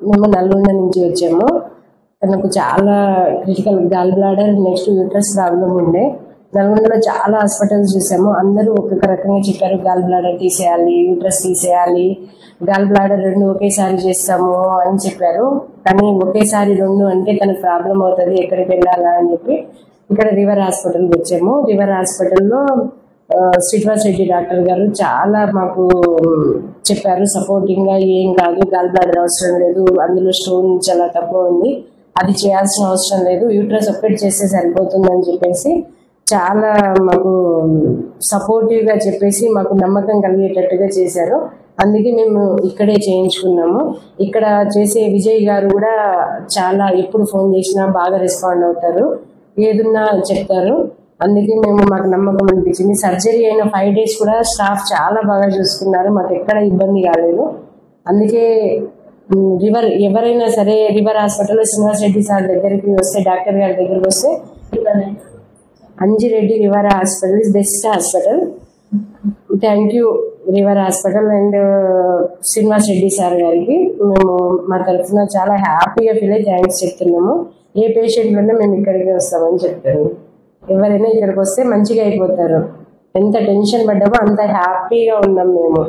మేము నల్గొండ నుంచి వచ్చాము. తనకు చాలా critical gallbladder, next uterus problem ఉండే. నల్గొండలో చాలా హాస్పిటల్స్ చూసాము. అందరూ ఒక్కొక్క రకంగా చెప్పారు, గాల్ బ్లాడర్ తీసేయాలి, యూట్రస్ తీసేయాలి, గాల్ బ్లాడర్ 2 ఒకేసారి చేస్తాము అని చెప్పారు. కానీ ఒకేసారి 2 అంటే తనకు ప్రాబ్లం అవుతుంది, ఎక్కడికి వెళ్ళాలా అని చెప్పి ఇక్కడ రివర్ హాస్పిటల్కి వచ్చాము. రివర్ హాస్పిటల్లో శ్రీనివాస్ రెడ్డి డాక్టర్ గారు చాలా మాకు చెప్పారు సపోర్టింగ్ గా. ఏం కాదు, గాల్ బ్లాడర్ అవసరం లేదు, అందులో స్టోన్ చాలా తక్కువ ఉంది, అది చేయాల్సిన అవసరం లేదు, యూట్రస్ ఒక్కటి చేస్తే సరిపోతుందని చెప్పేసి చాలా మాకు సపోర్టివ్ గా చెప్పేసి మాకు నమ్మకం కలిగేటట్టుగా చేశారు. అందుకే మేము ఇక్కడే చేయించుకున్నాము. ఇక్కడ చేసే విజయ్ గారు కూడా చాలా, ఎప్పుడు ఫోన్ చేసినా బాగా రెస్పాండ్ అవుతారు, ఏదున్నా చెప్తారు. అందుకే మాకు నమ్మకం అనిపించింది. సర్జరీ అయిన 5 days కూడా స్టాఫ్ చాలా బాగా చూసుకున్నారు, మాకు ఎక్కడ ఇబ్బంది కాలేదు. అందుకే ఎవరైనా సరే రివర్ హాస్పిటల్లో శ్రీనివాస్ రెడ్డి సార్ దగ్గరికి వస్తే, డాక్టర్ గారి దగ్గరికి వస్తే, Anji Reddy river hospital is best hospital. Thank you river hospital and Srinivas Reddy sir గారికి మేము మా తరఫున చాలా హ్యాపీగా ఫీల్ అయ్యి థ్యాంక్స్ చెప్తున్నాము. ఏ పేషెంట్ ఉన్నా మేము ఇక్కడికి వస్తామని చెప్తాను. ఎవరైనా ఇక్కడికి వస్తే మంచిగా అయిపోతారు. ఎంత టెన్షన్ పడ్డామో అంత హ్యాపీగా ఉన్నాం మేము.